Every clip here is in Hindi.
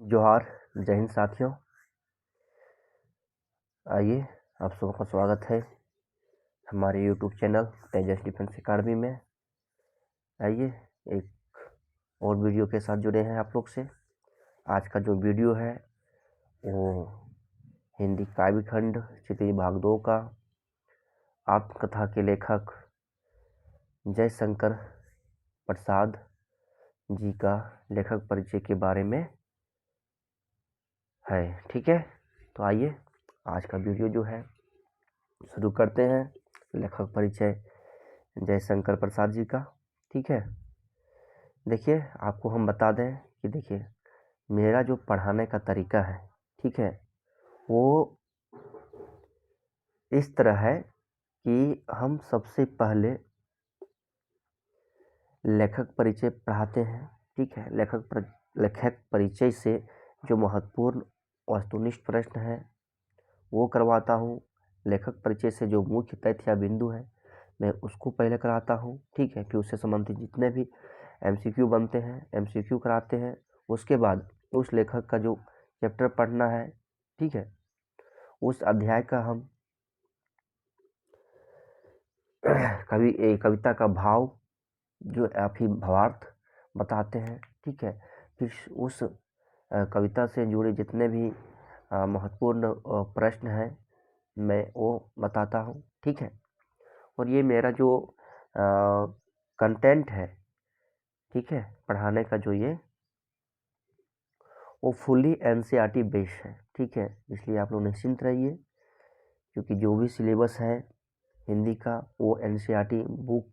जोहार, जय हिंद साथियों। आइए, आप सबों का स्वागत है हमारे यूट्यूब चैनल तेजस डिफेंस एकेडमी में। आइए, एक और वीडियो के साथ जुड़े हैं आप लोग से। आज का जो वीडियो है वो हिंदी काव्य खंड क्षितिज भाग 2 का आत्मकथा के लेखक जयशंकर प्रसाद जी का लेखक परिचय के बारे में है। ठीक है, तो आइए आज का वीडियो जो है शुरू करते हैं। लेखक परिचय जयशंकर प्रसाद जी का। ठीक है, देखिए आपको हम बता दें कि देखिए मेरा जो पढ़ाने का तरीका है, ठीक है, वो इस तरह है कि हम सबसे पहले लेखक परिचय पढ़ाते हैं। ठीक है, लेखक परिचय से जो महत्वपूर्ण वस्तुनिष्ठ प्रश्न है वो करवाता हूँ। लेखक परिचय से जो मुख्य तथ्य या बिंदु है मैं उसको पहले कराता हूँ। ठीक है, फिर उससे संबंधित जितने भी MCQ बनते हैं MCQ कराते हैं। उसके बाद उस लेखक का जो चैप्टर पढ़ना है, ठीक है, उस अध्याय का हम कविता का भाव जो फिर भावार्थ बताते हैं। ठीक है, फिर उस कविता से जुड़े जितने भी महत्वपूर्ण प्रश्न हैं मैं वो बताता हूँ। ठीक है, और ये मेरा जो कंटेंट है, ठीक है, पढ़ाने का जो ये वो फुल्ली NCERT बेस्ड है। ठीक है, इसलिए आप लोग निश्चिंत रहिए क्योंकि जो भी सिलेबस है हिंदी का वो NCERT बुक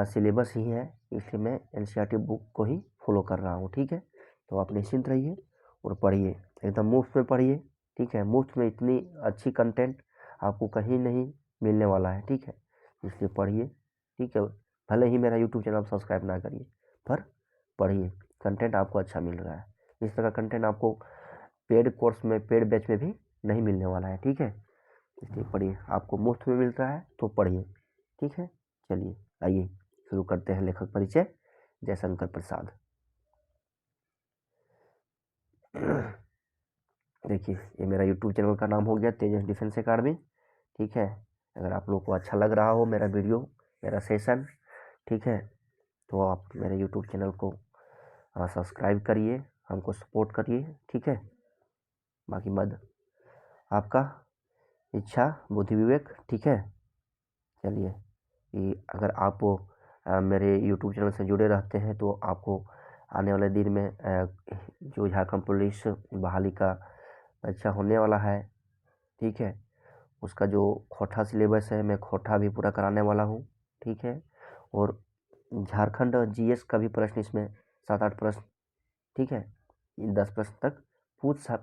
सिलेबस ही है, इसलिए मैं NCERT बुक को ही फॉलो कर रहा हूँ। ठीक है, तो आप निश्चिंत रहिए और पढ़िए, एकदम मुफ्त में पढ़िए। ठीक है, मुफ्त में इतनी अच्छी कंटेंट आपको कहीं नहीं मिलने वाला है। ठीक है, इसलिए पढ़िए। ठीक है, भले ही मेरा यूट्यूब चैनल सब्सक्राइब ना करिए पर पढ़िए, कंटेंट आपको अच्छा मिल रहा है। इस तरह का कंटेंट आपको पेड कोर्स में पेड बैच में भी नहीं मिलने वाला है। ठीक है, इसलिए पढ़िए, आपको मुफ्त में मिल रहा है तो पढ़िए। ठीक है, चलिए आइए शुरू करते हैं लेखक परिचय जयशंकर प्रसाद। देखिए ये मेरा यूट्यूब चैनल का नाम हो गया तेजस डिफेंस एकेडमी। ठीक है, अगर आप लोग को अच्छा लग रहा हो मेरा वीडियो, मेरा सेशन, ठीक है, तो आप मेरे यूट्यूब चैनल को सब्सक्राइब करिए, हमको सपोर्ट करिए। ठीक है, बाकी मद आपका इच्छा बुद्धि विवेक। ठीक है, चलिए कि अगर आप मेरे यूट्यूब चैनल से जुड़े रहते हैं तो आपको आने वाले दिन में जो झारखंड पुलिस बहाली का परीक्षा होने वाला है, ठीक है, उसका जो खोटा सिलेबस है मैं खोटा भी पूरा कराने वाला हूँ। ठीक है, और झारखंड GS का भी प्रश्न इसमें 7-8 प्रश्न, ठीक है, 10 प्रश्न तक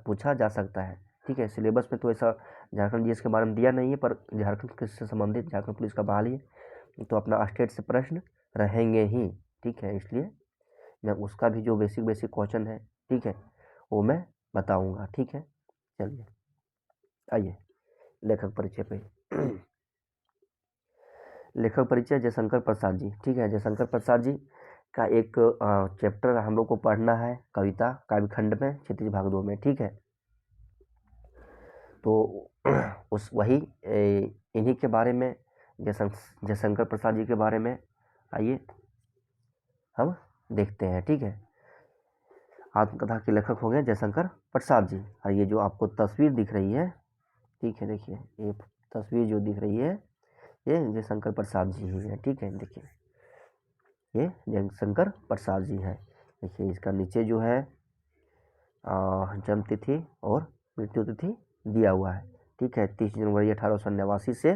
पूछा जा सकता है। ठीक है, सिलेबस में तो ऐसा झारखंड GS के बारे में दिया नहीं है, पर झारखंड से संबंधित झारखंड पुलिस का बहाली है तो अपना स्टेट से प्रश्न रहेंगे ही। ठीक है, इसलिए मैं उसका भी जो बेसिक क्वेश्चन है, ठीक है, वो मैं बताऊंगा। ठीक है, चलिए आइए लेखक परिचय पे। लेखक परिचय जयशंकर प्रसाद जी। ठीक है, जयशंकर प्रसाद जी का एक चैप्टर हम लोग को पढ़ना है कविता काव्य खंड में क्षितिज भाग 2 में। ठीक है, तो उस वही इन्हीं के बारे में जयशंकर प्रसाद जी के बारे में आइए हम देखते हैं। ठीक है, आत्मकथा के लेखक हो गए जयशंकर प्रसाद जी। और ये जो आपको तस्वीर दिख रही है, ठीक है, देखिए ये तस्वीर जो दिख रही है ये जयशंकर प्रसाद जी ही है। ठीक है, देखिए ये जयशंकर प्रसाद जी है। देखिए इसका नीचे जो है जन्म तिथि और मृत्यु तिथि दिया हुआ है। ठीक है, 30 जनवरी 1889 से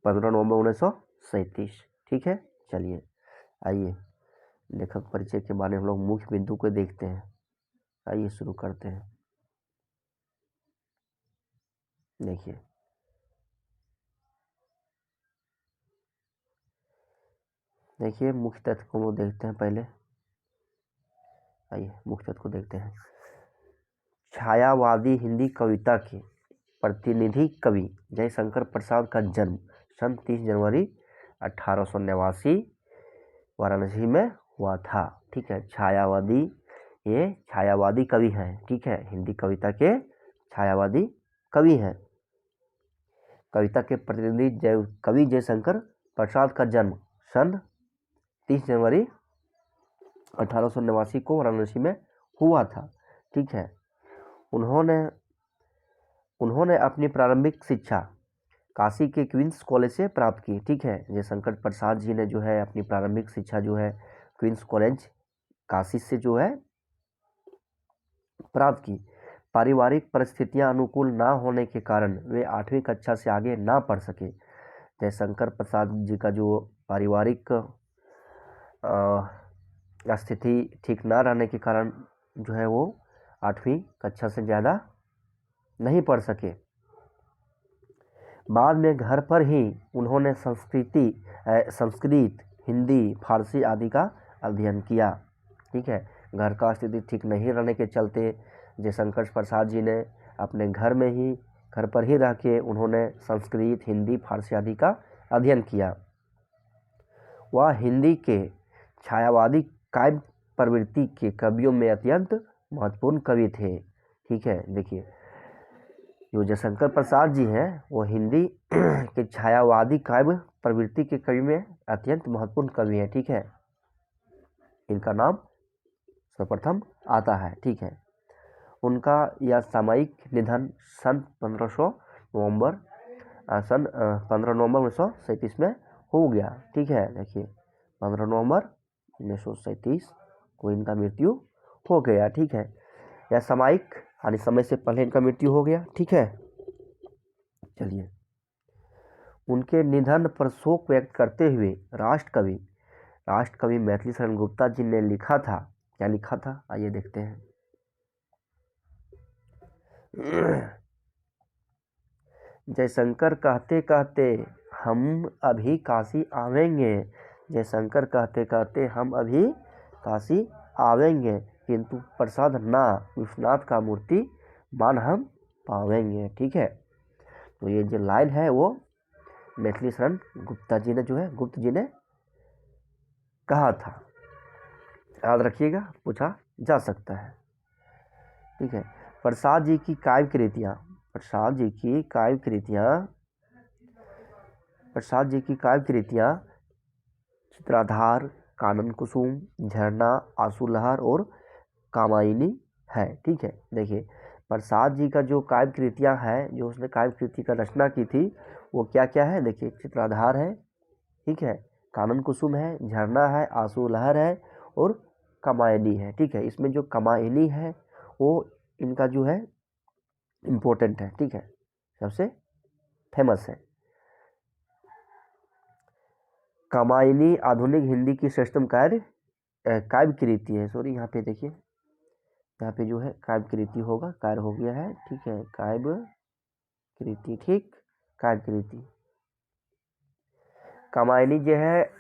15 नवंबर 1937। ठीक है, चलिए आइए लेखक परिचय के बारे में हम लोग मुख्य बिंदु को देखते हैं। आइए शुरू करते हैं। देखिए देखिए मुख्य तथ्य को हम देखते हैं पहले। आइए मुख्य तथ्य को देखते हैं। छायावादी हिंदी कविता के प्रतिनिधि कवि जयशंकर प्रसाद का जन्म सन 30 जनवरी 1889 वाराणसी में हुआ था। ठीक है, छायावादी ये छायावादी कवि हैं। ठीक है, हिंदी कविता के छायावादी कवि हैं। कविता के प्रतिनिधि कवि जयशंकर प्रसाद का जन्म सन 30 जनवरी 1889 को वाराणसी में हुआ था। ठीक है, उन्होंने अपनी प्रारंभिक शिक्षा काशी के क्वींस कॉलेज से प्राप्त की। ठीक है, जयशंकर प्रसाद जी ने जो है अपनी प्रारंभिक शिक्षा जो है क्वींस कॉलेज काशी से जो है प्राप्त की। पारिवारिक परिस्थितियां अनुकूल ना होने के कारण वे 8वीं कक्षा से आगे ना पढ़ सके। जयशंकर प्रसाद जी का जो पारिवारिक स्थिति ठीक ना रहने के कारण जो है वो 8वीं कक्षा से ज़्यादा नहीं पढ़ सके। बाद में घर पर ही उन्होंने संस्कृत, हिंदी, फारसी आदि का अध्ययन किया। ठीक है, घर का स्थिति ठीक नहीं रहने के चलते जयशंकर प्रसाद जी ने अपने घर पर ही रह के उन्होंने संस्कृत, हिंदी, फारसी आदि का अध्ययन किया। वह हिंदी के छायावादी काव्य प्रवृत्ति के कवियों में अत्यंत महत्वपूर्ण कवि थे। ठीक है, देखिए जो जयशंकर प्रसाद जी हैं वो हिंदी के छायावादी काव्य प्रवृत्ति के कवि में अत्यंत महत्वपूर्ण कवि हैं। ठीक है, इनका नाम सर्वप्रथम आता है। ठीक है, उनका यह सामयिक निधन सन 15 नवंबर 1937 में हो गया। ठीक है, देखिए 15 नवंबर 1937 को इनका मृत्यु हो गया। ठीक है, यह सामयिक यानी समय से पहले इनका मृत्यु हो गया। ठीक है, चलिए उनके निधन पर शोक व्यक्त करते हुए राष्ट्रकवि मैथिली शरण गुप्ता जी ने लिखा था। क्या लिखा था, आइए देखते हैं। जयशंकर कहते कहते हम अभी काशी आवेंगे। जयशंकर कहते कहते हम अभी काशी आवेंगे, किंतु प्रसाद ना विश्वनाथ का मूर्ति मान हम पावेंगे। ठीक है, तो ये जो लाइन है वो मैथिली शरण गुप्ता जी ने जो है गुप्त जी ने कहा था। याद रखिएगा, पूछा जा सकता है। ठीक है, प्रसाद जी की काव्य कृतियाँ चित्राधार, कानन कुसुम, झरना, आंसू लहर और कामायनी है। ठीक है, देखिए प्रसाद जी का जो काव्य कृतियाँ हैं, जो उसने काव्य कृति का रचना की थी, वो क्या क्या है, देखिए चित्राधार है, ठीक है, कानन कुसुम है, झरना है, आंसू लहर है और कामायनी है। ठीक है, इसमें जो कामायनी है वो इनका जो है इम्पोर्टेंट है। ठीक है, सबसे फेमस है। कामायनी आधुनिक हिंदी की श्रेष्ठतम काव्य कृति है। सॉरी, यहाँ पे देखिए, यहाँ पे जो है काव्य कृति होगा, कार्य हो गया है। ठीक है, काव्य कृति, ठीक, काव्य कृति। कामायनी जो है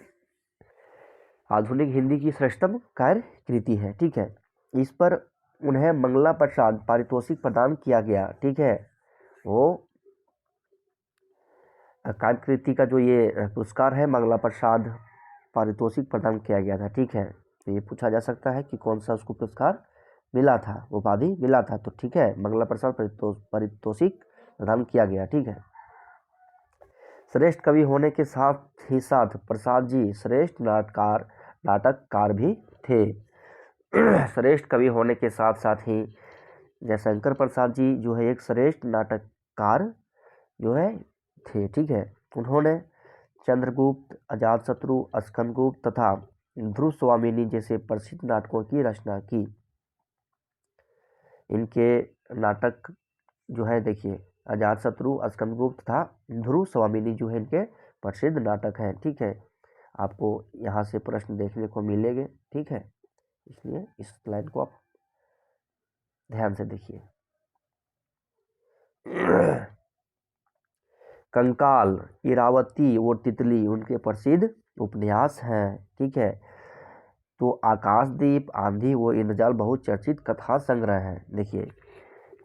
आधुनिक हिंदी की श्रेष्ठतम कार्य कृति है। ठीक है, इस पर उन्हें मंगला प्रसाद पारितोषिक प्रदान किया गया। ठीक है, वो काव्य कृति का जो ये पुरस्कार है मंगला प्रसाद पारितोषिक प्रदान किया गया था। ठीक है, तो ये पूछा जा सकता है कि कौन सा उसको पुरस्कार मिला था, उपाधि मिला था। तो ठीक है, मंगला प्रसाद पारितोषिक प्रदान किया गया। ठीक है, श्रेष्ठ कवि होने के साथ ही साथ प्रसाद जी श्रेष्ठ नाटककार भी थे। श्रेष्ठ कवि होने के साथ साथ ही जयशंकर प्रसाद जी जो है एक श्रेष्ठ नाटककार जो है थे। ठीक है, उन्होंने चंद्रगुप्त, अजातशत्रु, स्कंदगुप्त तथा ध्रुव स्वामिनी जैसे प्रसिद्ध नाटकों की रचना की। इनके नाटक जो है देखिए अजातशत्रु, स्कंदगुप्त तथा ध्रुव स्वामिनी जो है इनके प्रसिद्ध नाटक हैं। ठीक है, आपको यहाँ से प्रश्न देखने को मिलेंगे। ठीक है, इसलिए इस लाइन को आप ध्यान से देखिए। कंकाल, इरावती और तितली उनके प्रसिद्ध उपन्यास हैं। ठीक है, तो आकाशदीप, आंधी व इंद्रजाल बहुचर्चित कथा संग्रह हैं। देखिए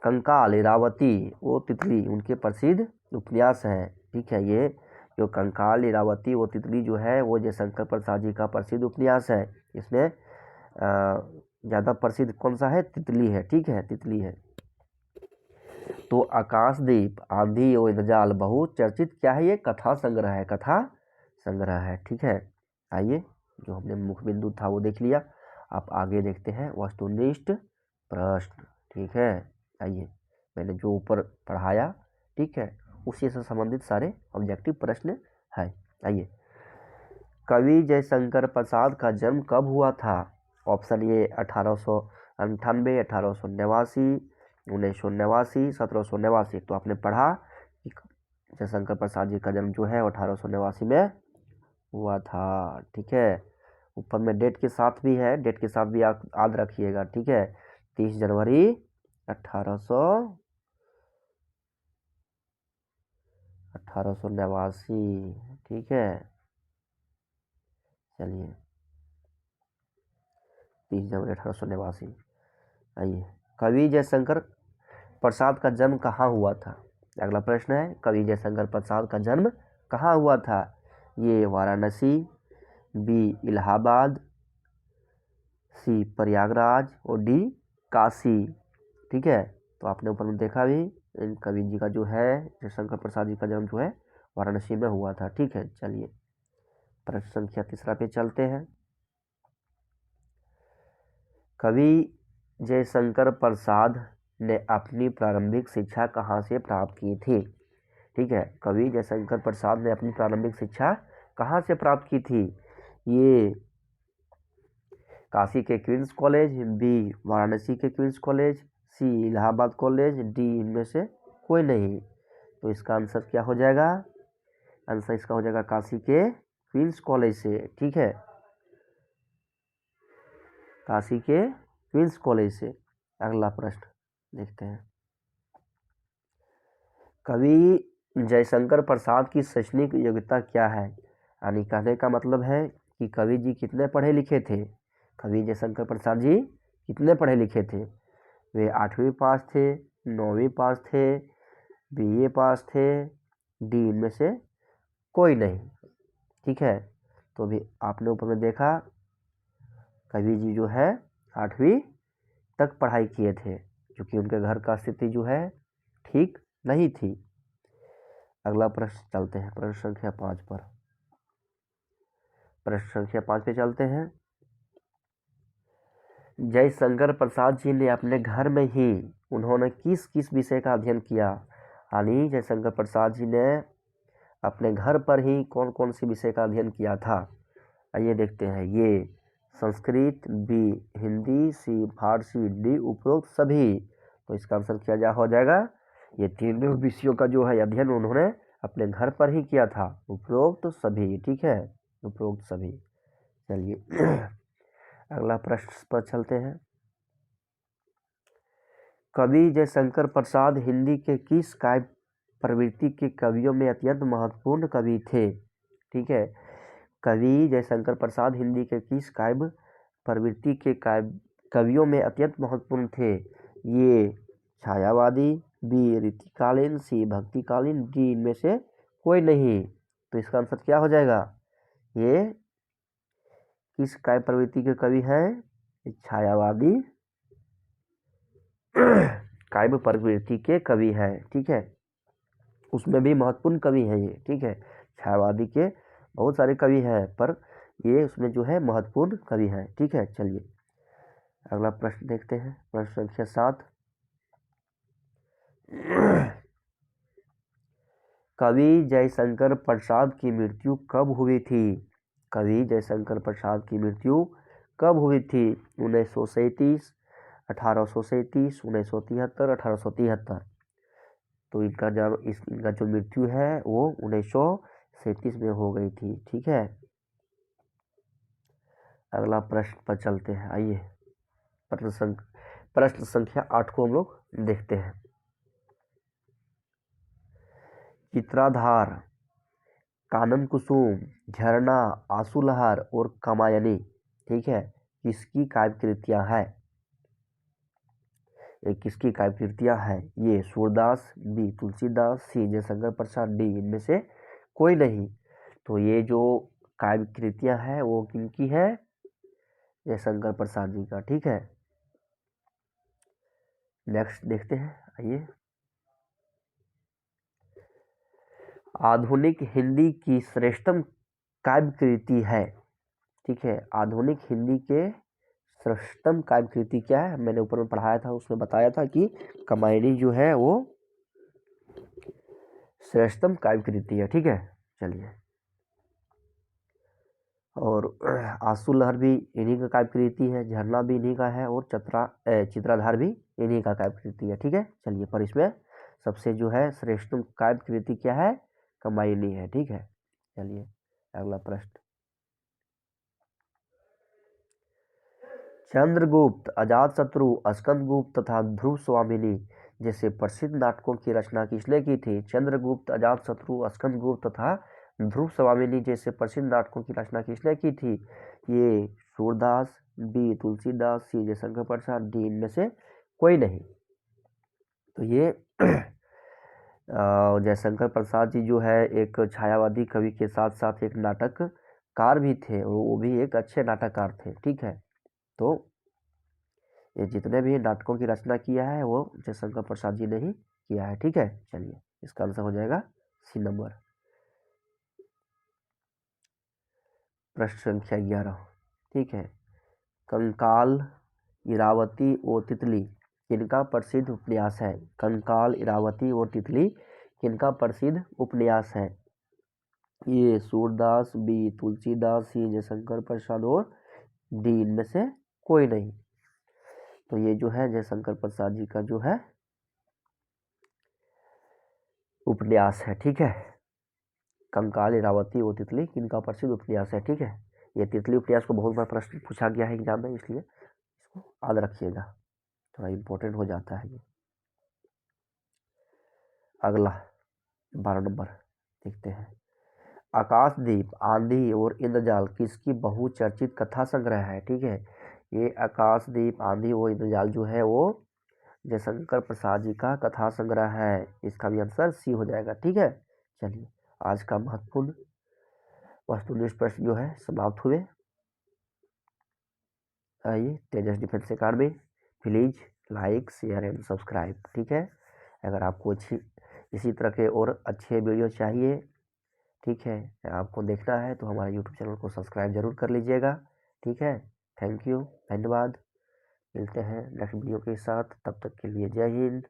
कंकाल, इरावती वो तितली उनके प्रसिद्ध उपन्यास हैं। ठीक है, ये जो कंकाल, इरावती वो तितली जो है वो जयशंकर प्रसाद जी का प्रसिद्ध उपन्यास है। इसमें ज़्यादा प्रसिद्ध कौन सा है? तितली है, ठीक है, तितली है। तो आकाशदीप आंधी और इंद्रजाल बहुचर्चित क्या है? ये कथा संग्रह है, कथा संग्रह है, ठीक है। आइए, जो हमने मुख्य बिंदु था वो देख लिया, आप आगे देखते हैं वस्तुनिष्ठ प्रश्न, ठीक है। आइए, मैंने जो ऊपर पढ़ाया, ठीक है, उसी से संबंधित सारे ऑब्जेक्टिव प्रश्न है। आइए, कवि जयशंकर प्रसाद का जन्म कब हुआ था? Option A 1898, 1889, 1989, 1789। तो आपने पढ़ा कि जयशंकर प्रसाद जी का जन्म जो है 1889 में हुआ था, ठीक है। ऊपर में डेट के साथ भी है, डेट के साथ भी आप याद रखिएगा, ठीक है। 30 जनवरी 1889, ठीक है। चलिए, 30 जनवरी 1889। आइए, कवि जयशंकर प्रसाद का जन्म कहाँ हुआ था? अगला प्रश्न है, कवि जयशंकर प्रसाद का जन्म कहाँ हुआ था? ये वाराणसी, बी इलाहाबाद, सी प्रयागराज और डी काशी, ठीक है। तो आपने ऊपर में देखा भी, इन कवि जी का जो है जयशंकर प्रसाद जी का जन्म जो है वाराणसी में हुआ था, ठीक है। चलिए, प्रश्न संख्या तीसरा पे चलते हैं। कवि जयशंकर प्रसाद ने अपनी प्रारंभिक शिक्षा कहाँ से प्राप्त की थी? ठीक है, कवि जयशंकर प्रसाद ने अपनी प्रारंभिक शिक्षा कहाँ से प्राप्त की थी? ये काशी के क्वींस कॉलेज, बी वाराणसी के क्वींस कॉलेज, सी इलाहाबाद कॉलेज, डी इनमें से कोई नहीं। तो इसका आंसर क्या हो जाएगा? आंसर इसका हो जाएगा काशी के क्वींस कॉलेज से, ठीक है, काशी के क्वींस कॉलेज से। अगला प्रश्न देखते हैं, कवि जयशंकर प्रसाद की शैक्षणिक योग्यता क्या है? यानी कहने का मतलब है कि कवि जी कितने पढ़े लिखे थे? कवि जयशंकर प्रसाद जी कितने पढ़े लिखे थे? वे 8वीं पास थे, 9वीं पास थे, बीए पास थे, डी इनमें से कोई नहीं, ठीक है। तो अभी आपने ऊपर में देखा, कवि जी जो है 8वीं तक पढ़ाई किए थे, क्योंकि उनके घर का स्थिति जो है ठीक नहीं थी। अगला प्रश्न चलते हैं, प्रश्न संख्या 5 पर। प्रश्न संख्या 5 पे चलते हैं। जयशंकर प्रसाद जी ने अपने घर में ही उन्होंने किस किस विषय का अध्ययन किया? यानी जयशंकर प्रसाद जी ने अपने घर पर ही कौन कौन सी विषय का अध्ययन किया था? आइए देखते हैं। ये संस्कृत, बी हिंदी, सी फारसी, डी उपरोक्त सभी। तो इसका आंसर क्या हो जाएगा? ये तीनों विषयों का जो है अध्ययन उन्होंने अपने घर पर ही किया था, उपरोक्त सभी, ठीक है, उपरोक्त सभी। चलिए अगला प्रश्न पर चलते हैं। कवि जयशंकर प्रसाद हिंदी के किस काव्य प्रवृत्ति के कवियों में अत्यंत महत्वपूर्ण कवि थे? ठीक है, कवि जयशंकर प्रसाद हिंदी के किस काव्य प्रवृत्ति के कवियों में अत्यंत महत्वपूर्ण थे? ये छायावादी, बी रीतिकालीन, सी भक्तिकालीन, डी इनमें से कोई नहीं। तो इसका आंसर क्या हो जाएगा? ये किस काव्य प्रवृत्ति के कवि हैं? छायावादी काव्य प्रवृत्ति के कवि हैं, ठीक है। उसमें भी महत्वपूर्ण कवि है ये, ठीक है। छायावादी के बहुत सारे कवि हैं, पर ये उसमें जो है महत्वपूर्ण कवि हैं, ठीक है। चलिए अगला प्रश्न देखते हैं, प्रश्न संख्या 7। कवि जयशंकर प्रसाद की मृत्यु कब हुई थी? कवि जयशंकर प्रसाद की मृत्यु कब हुई थी? 1937, 1837, 1973, 1873। तो इनका जो मृत्यु है वो 1937 में हो गई थी, ठीक है। अगला प्रश्न पर चलते हैं। आइए, प्रश्न संख्या 8 को हम लोग देखते हैं। चित्राधार, कानन कुसुम, झरना, आंसुलहर और कामायनी, ठीक है, किसकी काव्य कृतियां हैं? ये किसकी काव्य कृतियां हैं? ये सूरदास, बी तुलसीदास, सी जयशंकर प्रसाद, डी इनमें से कोई नहीं। तो ये जो काव्य कृतियां हैं वो किनकी है? जयशंकर प्रसाद जी का। ठीक है, नेक्स्ट देखते हैं, आइए। आधुनिक हिंदी की श्रेष्ठतम काव्य कृति है। ठीक है, आधुनिक हिंदी के श्रेष्ठतम काव्य कृति क्या है? मैंने ऊपर में पढ़ाया था, उसमें बताया था कि कामायनी जो है वो श्रेष्ठतम काव्य कृति है। ठीक है, चलिए। और आंसू लहर भी इन्हीं का काव्य कृति है, झरना भी इन्हीं का है, और चित्राधार भी इन्हीं का काव्य कृति है। ठीक है, चलिए। पर इसमें सबसे जो है श्रेष्ठतम काव्य कृति क्या है? कामायनी है। ठीक है, चलिए अगला प्रश्न। चंद्रगुप्त, अजातशत्रु, स्कंदगुप्त तथा ध्रुव स्वामिनी जैसे प्रसिद्ध नाटकों की रचना किसने की थी? चंद्रगुप्त, अजातशत्रु, स्कंदगुप्त तथा ध्रुव स्वामिनी जैसे प्रसिद्ध नाटकों की रचना किसने की थी? ये सूरदास, बी तुलसीदास, सी जयशंकर प्रसाद, डी इनमें से कोई नहीं। तो ये जयशंकर प्रसाद जी जो है एक छायावादी कवि के साथ साथ एक नाटककार भी थे, और वो भी एक अच्छे नाटककार थे। ठीक है, तो ये जितने भी नाटकों की रचना किया है वो जयशंकर प्रसाद जी ने ही किया है। ठीक है, चलिए इसका आंसर हो जाएगा सी नंबर। प्रश्न संख्या 11। ठीक है, कंकाल, इरावती और तितली किनका प्रसिद्ध उपन्यास है? कंकाल, इरावती और तितली किनका प्रसिद्ध उपन्यास है? ये सूरदास, बी तुलसीदास, सी जयशंकर प्रसाद, और डी इनमें से कोई नहीं। तो ये जो है जयशंकर प्रसाद जी का जो है उपन्यास है। ठीक है, कंकाल, इरावती और तितली किनका प्रसिद्ध उपन्यास है। ठीक है, ये तितली उपन्यास को बहुत बार प्रश्न पूछा गया है एग्जाम में, इसलिए इसको याद रखिएगा, थोड़ा इम्पोर्टेंट हो जाता है ये। अगला 12 नंबर देखते हैं। आकाशदीप, आंधी और इंद्रजाल किसकी बहुचर्चित कथा संग्रह है? ठीक है, ये आकाशदीप, आंधी और इंद्रजाल जो है वो जयशंकर प्रसाद जी का कथा संग्रह है। इसका भी आंसर सी हो जाएगा। ठीक है, चलिए आज का महत्वपूर्ण वस्तुनिष्ठ प्रश्न जो है समाप्त हुए। आइए, Tejas defence academy, please like, share and subscribe. ठीक है, अगर आपको इसी तरह के और अच्छे वीडियो चाहिए, ठीक है, आपको देखना है तो हमारे यूट्यूब चैनल को सब्सक्राइब जरूर कर लीजिएगा। ठीक है, थैंक यू, धन्यवाद। मिलते हैं नेक्स्ट वीडियो के साथ, तब तक के लिए जय हिंद।